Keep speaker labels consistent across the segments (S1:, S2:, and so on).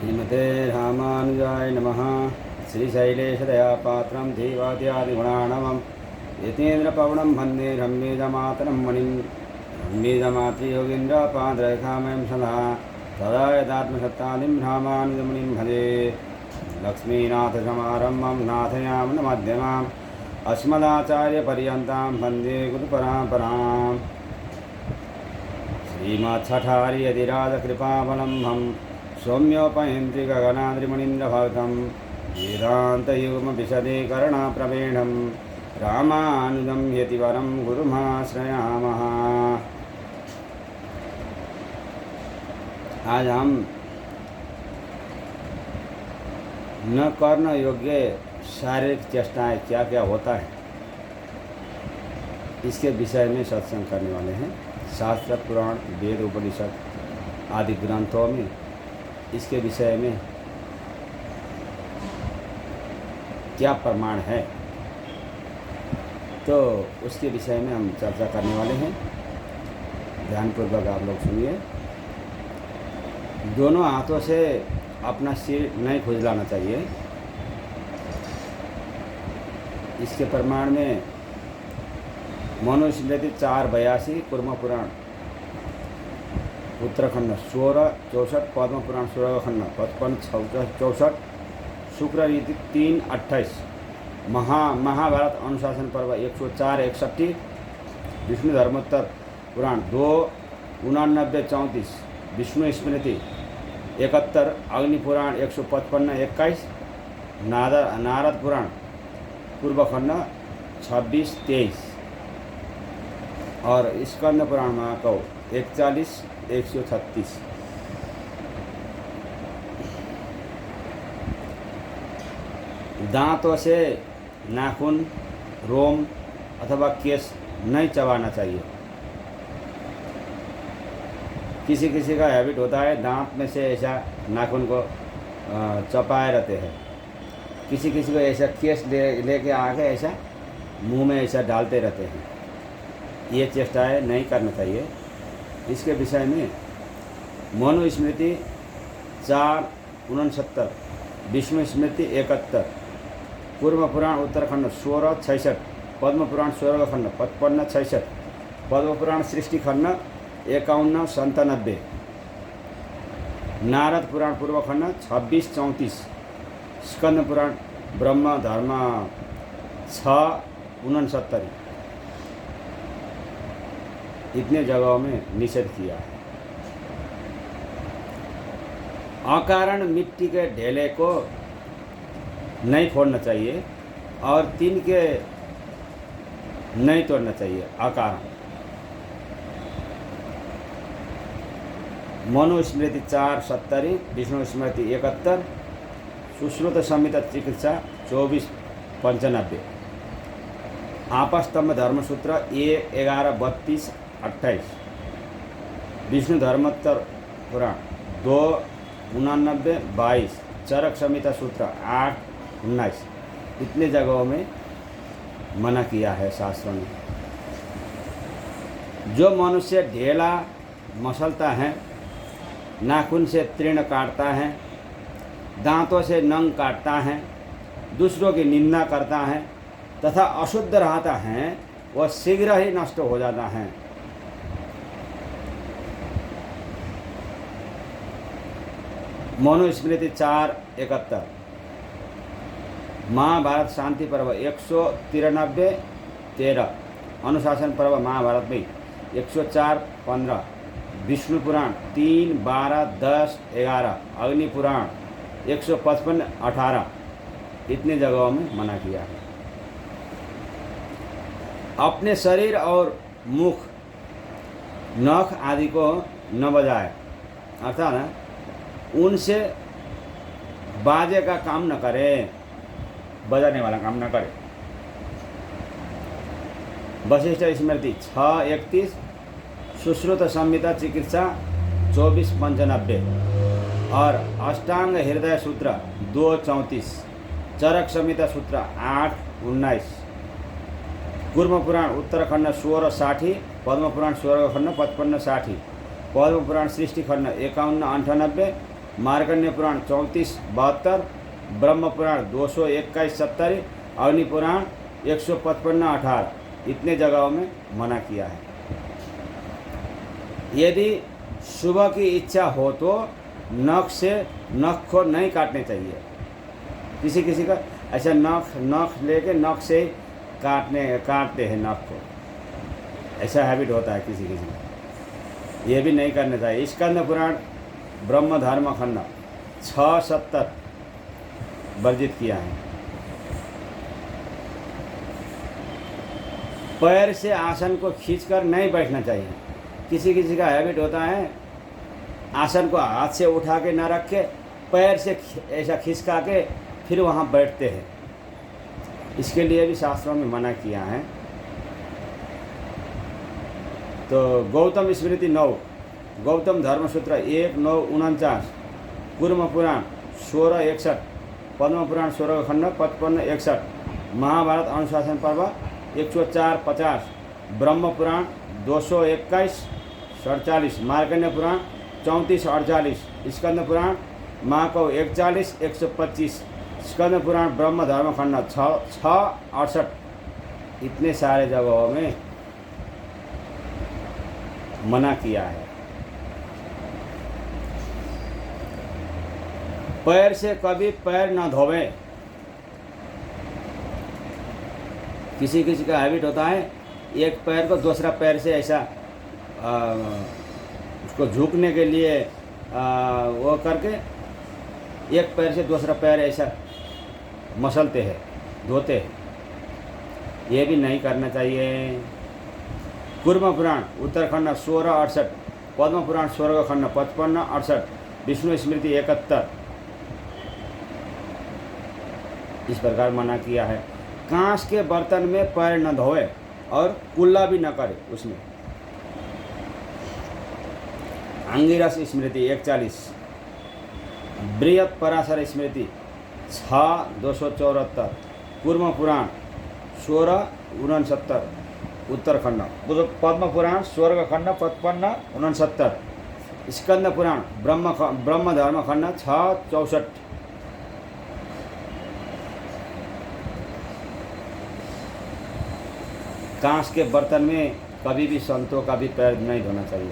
S1: श्रीमते रामानुजाय नमः। श्रीशैलेशदयापात्रं देवाद्यादिगुणाणवं यतीन्द्रपवनं वन्दे रम्येजमातरं मणिं रम्येजमातृयोगीन्द्रपादरेखामयं सदा तदा यदात्मसत्तादिं रामानुजमुनिं भजे। लक्ष्मीनाथसमारम्भं नाथयामन मध्यमाम् अस्मदाचार्यपर्यन्तां वन्दे गुरुपरम्पराम्। श्रीमच्छठार्यधिराजकृपावलम्बं सौम्योपयन्ति गगनाद्रिमुनीन्द्रभक्तं वेदान्तयुग्मविशदीकरणप्रवीणं रामानुजं यतिवरं गुरुमाश्रयामः। आज हम न करने योग्य शारीरिक चेष्टाएं क्या क्या होता है इसके विषय में सत्संग करने वाले हैं। शास्त्र पुराण वेद उपनिषद आदि ग्रंथों में इसके विषय में क्या प्रमाण है, तो उसके विषय में हम चर्चा करने वाले हैं। ध्यानपूर्वक आप लोग सुनिए। दोनों हाथों से अपना सिर नहीं खुजलाना चाहिए। इसके प्रमाण में मनुस्मृति 482, कुर्म पुराण उत्तराखंड 1664, पद्म पुराण 16 खंड 55 64, शुक्र रीति 3:28, महाभारत अनुशासन पर्व 104 61, विष्णु धर्मोत्तर पुराण 2:89 34, विष्णु स्मृति 71, अग्नि पुराण 155 21, नारद पुराण पूर्व खंड 26 23 और स्कंद पुराण महाकव 41 136। दांतों से नाखून, रोम अथवा केश नहीं चबाना चाहिए। किसी किसी का हैबिट होता है दांत में से ऐसा नाखून को चबाए रहते हैं। किसी किसी को ऐसा केश लेके आके ऐसा मुंह में ऐसा डालते रहते हैं। ये चेष्टाएं नहीं करना चाहिए। इसके विषय में मनुस्मृति 4:69, विष्णु स्मृति 71, पूर्व पुराण उत्तराखंड 16 66, पद्म पुराण 16 खंड 55 66, पद्म पुराण सृष्टि खंड 51 97, नारद पुराण पूर्व खंड 26 34, स्कंद पुराण ब्रह्म धर्म 6:69 इतने जगहों में निषेध किया है। अकारण मिट्टी के ढेले को नहीं फोड़ना चाहिए और तीन के नहीं तोड़ना चाहिए। अकारण मनुस्मृति 4:70, विष्णु स्मृति 71, सुश्रुत संहिता चिकित्सा 24:95, आपस्तंभ धर्मसूत्र 11 32 28, विष्णु धर्मोत्तर पुराण 2:89 22, चरक संहिता सूत्र 8:19 इतने जगहों में मना किया है शास्त्रों ने। जो मनुष्य ढेला मसलता है, नाखून से तृण काटता है, दांतों से नंग काटता है, दूसरों की निंदा करता है तथा अशुद्ध रहता है, वह शीघ्र ही नष्ट हो जाता है। मनुस्मृति 4:71, महाभारत शांति पर्व 193 13, अनुशासन पर्व महाभारत में 104:15, विष्णु पुराण 3:12 10 11, अग्नि पुराण 155 18 इतने जगहों में मना किया है। अपने शरीर और मुख, नख आदि को न बजाए, अर्थात उनसे बाजे का काम न करे, बजाने वाला काम न करे। वशिष्ठ स्मृति 6:31, सुश्रुत संहिता चिकित्सा 24:95 और अष्टांग हृदय सूत्र 2:34, चरक संहिता सूत्र 8:19, कूर्म पुराण उत्तराखंड 1660, पद्म पुराण 16 खंड 55 60, पद्म पुराण सृष्टि खंड 51 98, मार्कंडेय पुराण 34-72, ब्रह्म पुराण 221-70, अग्नि पुराण 155-18 इतने जगहों में मना किया है। यदि सुबह की इच्छा हो तो नख को नहीं काटने चाहिए। किसी किसी का ऐसा नख लेके नख से काटते हैं नख को, ऐसा हैबिट होता है किसी किसी का, ये भी नहीं करना चाहिए। स्कंद पुराण ब्रह्म धर्म खंड 6-70 वर्जित किया है। पैर से आसन को खींचकर नहीं बैठना चाहिए। किसी किसी का हैबिट होता है आसन को हाथ से उठा के ना रख के पैर से ऐसा खिसका के फिर वहाँ बैठते हैं। इसके लिए भी शास्त्रों में मना किया है। तो गौतम स्मृति 9, गौतम धर्मसूत्र 1-9-49, कूर्म पुराण 16-61, पद्म पुराण 16 खंड 55-61, महाभारत अनुशासन पर्व 104-50, ब्रह्म पुराण 221-47, मार्कंडेय पुराण 34-48, स्कंद पुराण महाकव 41-125, स्कंद पुराण ब्रह्म धर्म खंड 6-68 इतने सारे जगहों में मना किया है। पैर से कभी पैर न धोवें। किसी किसी का हैबिट होता है एक पैर को दूसरा पैर से ऐसा उसको झुकने के लिए वो करके एक पैर से दूसरा पैर ऐसा मसलते हैं, धोते हैं, ये भी नहीं करना चाहिए। कूर्म पुराण उत्तरखंड 16-68, पद्म पुराण 16 खंड 55-68, विष्णु स्मृति 71 इस प्रकार मना किया है। कांच के बर्तन में पैर न धोए और कुल्ला भी न करे उसमें। अंगिरस स्मृति 41, बृहत पराशर स्मृति 6-274, कूर्म पुराण 16-69 उत्तरखंड, पद्म पुराण स्वर्ग खंड 55-69, स्कंद पुराण ब्रह्म धर्म खंड 6-64। कांच के बर्तन में कभी भी संतों का भी पैर नहीं धोना चाहिए।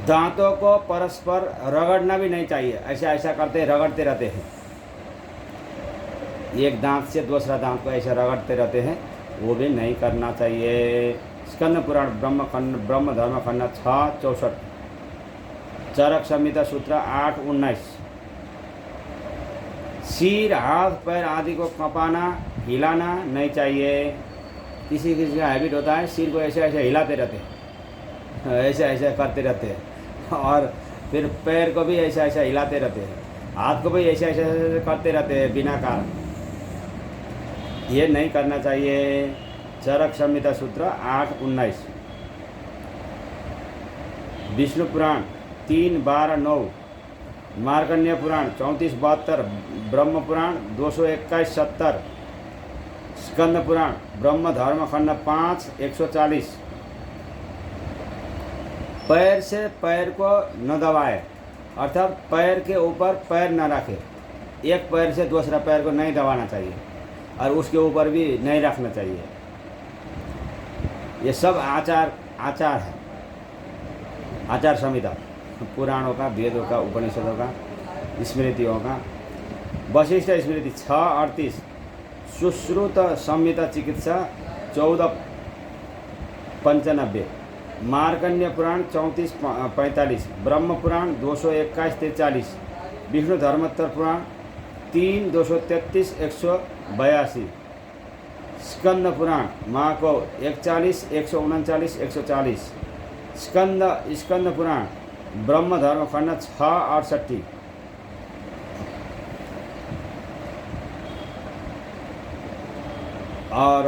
S1: दांतों को परस्पर रगड़ना भी नहीं चाहिए। ऐसा करते रगड़ते रहते हैं, एक दांत से दूसरा दांत को ऐसा रगड़ते रहते हैं, वो भी नहीं करना चाहिए। स्कंद पुराण ब्रह्म धर्म खंड 6-64, चरक संहिता सूत्र 8-19, सिर हाथ पैर आदि को कँपाना हिलाना नहीं चाहिए। किसी किसी का हैबिट होता है सिर को ऐसे हिलाते रहते हैं, ऐसा करते रहते हैं, और फिर पैर को भी ऐसा हिलाते रहते हैं, हाथ को भी ऐसा करते रहते हैं बिना कारण। ये नहीं करना चाहिए। चरक संहिता सूत्र 8-19, विष्णु पुराण 3-12-9, मार्कंडेय पुराण 34-72, ब्रह्म पुराण 221-70, स्कंद पुराण ब्रह्म धर्म खंड 5-140। पैर से पैर को न दबाए, अर्थात पैर के ऊपर पैर न रखे। एक पैर से दूसरा पैर को नहीं दबाना चाहिए और उसके ऊपर भी नहीं रखना चाहिए। ये सब आचार है, आचार संहिता, पुराणों का, वेदों का, उपनिषदों का, स्मृतियों का। वशिष्ठ स्मृति 6-38, सुश्रुत संहिता चिकित्सा 14-95, मार्कंडेय पुराण 34-45, ब्रह्म पुराण 221-43, विष्णु धर्मोत्तर पुराण 3-233-182, स्कंद पुराण महाकव 41-139-140, स्कंद पुराण ब्रह्म धर्म खंड 6-68। और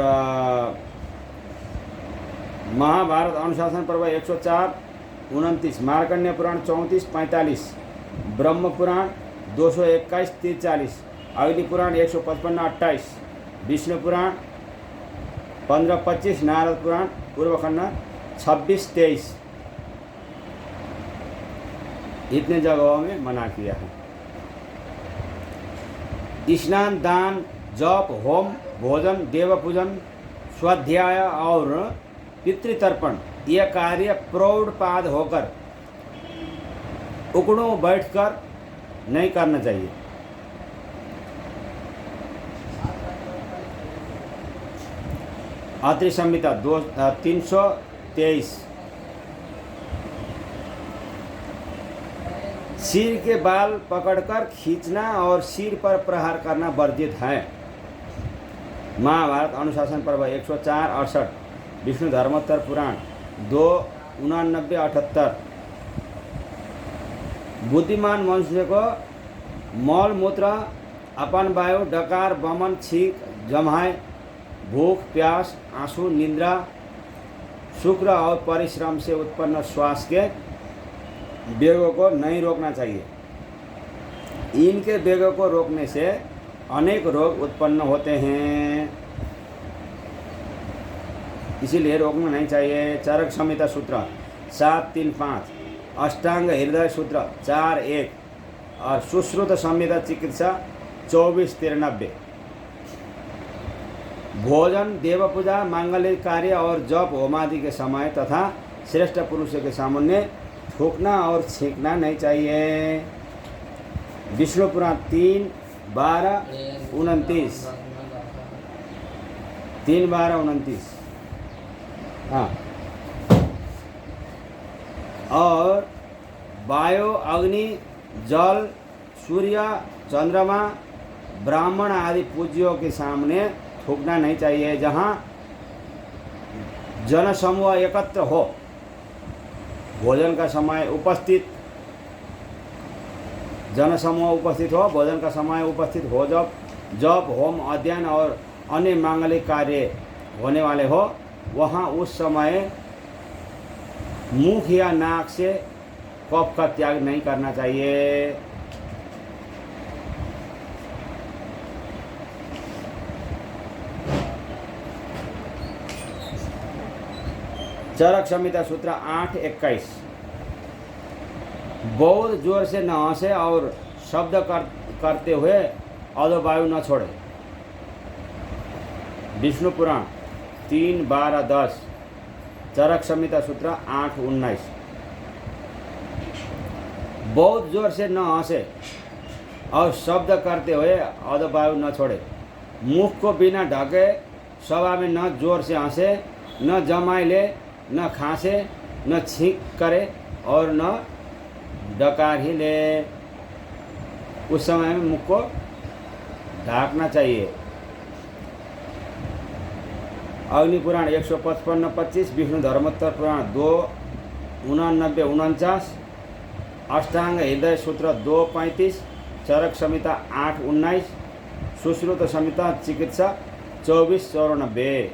S1: महाभारत अनुशासन पर्व 104-29, मार्कंडेय पुराण 34-45, ब्रह्म पुराण 221-43, अग्नि पुराण 155-28, विष्णु पुराण 15-25, नारद पुराण पूर्व खंड 26-23, इतने जगहों में मना किया है। स्नान, दान, जप, होम, भोजन, देव पूजन, स्वाध्याय और पितृतर्पण यह कार्य प्रौढ़पाद होकर उकड़ों बैठकर नहीं करना चाहिए। अत्रि संहिता 323। सिर के बाल पकड़कर खींचना और सिर पर प्रहार करना वर्जित है। महाभारत अनुशासन पर्व 104-68, विष्णु धर्मोत्तर पुराण 2:89-78। बुद्धिमान मनुष्य को मल मूत्र, अपन वायु, डकार, वमन, छींक, जमाए, भूख, प्यास, आंसू, निद्रा, शुक्र और परिश्रम से उत्पन्न श्वास के वेगों को नहीं रोकना चाहिए। इनके वेगों को रोकने से अनेक रोग उत्पन्न होते हैं, इसीलिए रोकना नहीं चाहिए। चरक संहिता सूत्र 735, अष्टांग हृदय सूत्र 4:1 और सुश्रुत संहिता चिकित्सा 24:93। भोजन, देव पूजा, मांगलिक कार्य और जप होमादि के समय तथा श्रेष्ठ पुरुषों के सामने थूकना और छींकना नहीं चाहिए। विष्णु पुराण 3:12-29, 3:12-29। हाँ, और वायु, अग्नि, जल, सूर्य, चंद्रमा, ब्राह्मण आदि पूज्यों के सामने थूकना नहीं चाहिए। जहाँ जनसमूह एकत्र हो, भोजन का समय उपस्थित, जनसमूह उपस्थित हो, भोजन का समय उपस्थित हो, जब होम, अध्ययन और अन्य मांगलिक कार्य होने वाले हो, वहाँ उस समय मुख या नाक से कफ का त्याग नहीं करना चाहिए। चरक संहिता सूत्र 8:21। बहुत जोर से न हंसे और शब्द करते हुए अधोवायु न छोड़े। विष्णु पुराण 3:12-10, चरक संहिता सूत्र 8:19। बहुत जोर से न हंसे और शब्द करते हुए अधोवायु न छोड़े। मुख को बिना ढके सभा में न जोर से हंसे, न जमाए ले, न खांसे, न छींक करे और न डकार ही ले। उस समय में मुख को ढाकना चाहिए। अग्नि पुराण 155-25, विष्णु धर्मोत्तर पुराण 2:89-49, अष्टांग हृदय सूत्र 2:35, चरक संहिता 8:19, सुश्रुत संहिता चिकित्सा 24:94।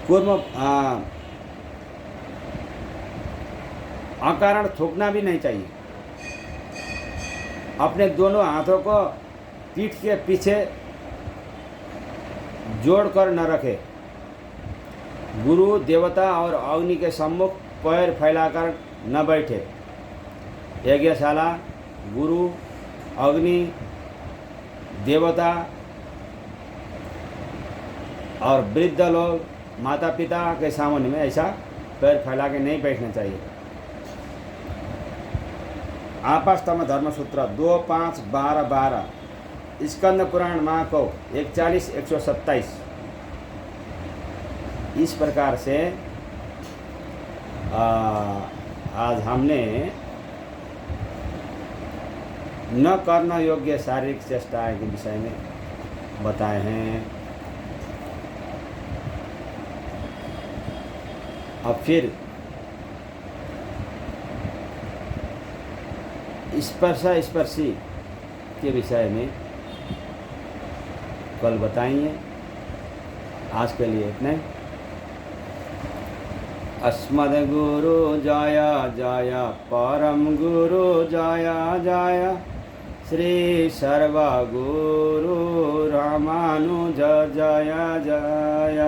S1: कूर्म अकारण थूकना भी नहीं चाहिए। अपने दोनों हाथों को पीठ के पीछे जोड़कर न रखे। गुरु, देवता और अग्नि के सम्मुख पैर फैलाकर न बैठे। यज्ञशाला, गुरु, अग्नि, देवता और वृद्ध लोग, माता पिता के सामने में ऐसा पैर फैला के नहीं बैठना चाहिए। आपास्तम धर्मसूत्र 2:5-12-12, स्कंद पुराण महाको 41-127। इस प्रकार से आज हमने न करना योग्य शारीरिक चेष्टा के विषय में बताए हैं। अब फिर स्पर्शी के विषय में कल बताएंगे। आज के लिए इतने। अस्मद् गुरु जय जय, परम गुरु जय जय, श्री सर्वगुरु रामानुज जय जय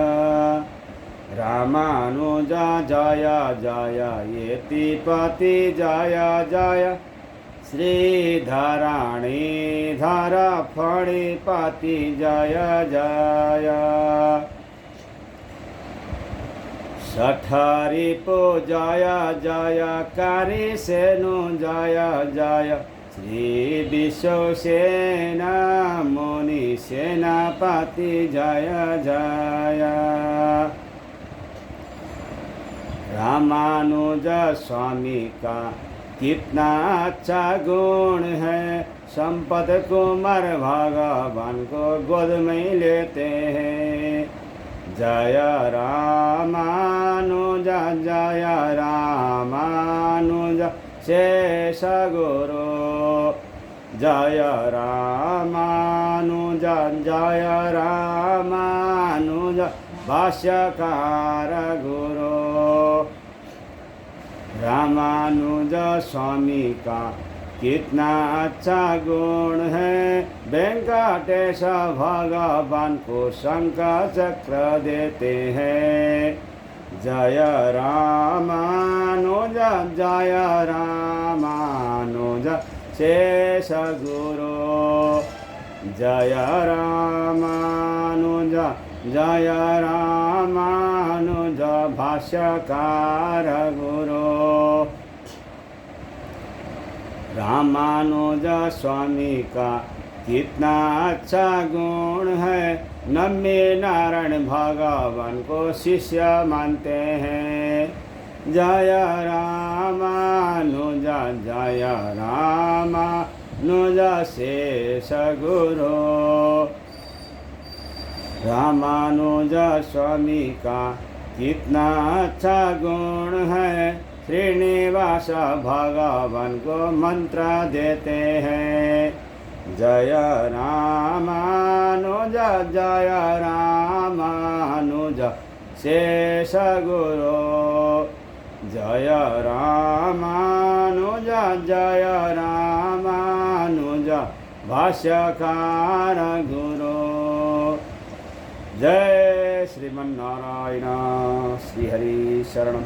S1: रामानुज जय जय यतिपति जय जय श्रीधराणी धर फणिपति जय जय सठरिपु जय जय कारिसेनु जय जय श्री विश्वसेना मुनि सेनापति जय जय रामानुज स्वामी का कितना अच्छा गुण है, संपत कुमार भगवान को गोद में लेते हैं। जय रामानुज जय रामानुज शेष गुरु जय रामानुज जय रामानुज भाष्यकार गुरु रामानुज स्वामी का कितना अच्छा गुण है, वेंकटेश भगवान को शंख चक्र देते हैं। जय रामानुज जय रामानुज शेष गुरु जय रामानुज जय रामानुज भाष्यकार गुरु रामानुज स्वामी का कितना अच्छा गुण है, नम्य नारायण भगवान को शिष्य मानते हैं। जय रामानुज जय रामानुज शेष गुरु रामानुज स्वामी का कितना अच्छा गुण है, श्रीनिवास भगवान को मंत्र देते हैं। जय रामानुज जय रामानुज शेष गुरु जय रामानुज जय रामानुज भाष्यकार गुरु जय श्रीमन्नारायण श्रीहरि शरणम।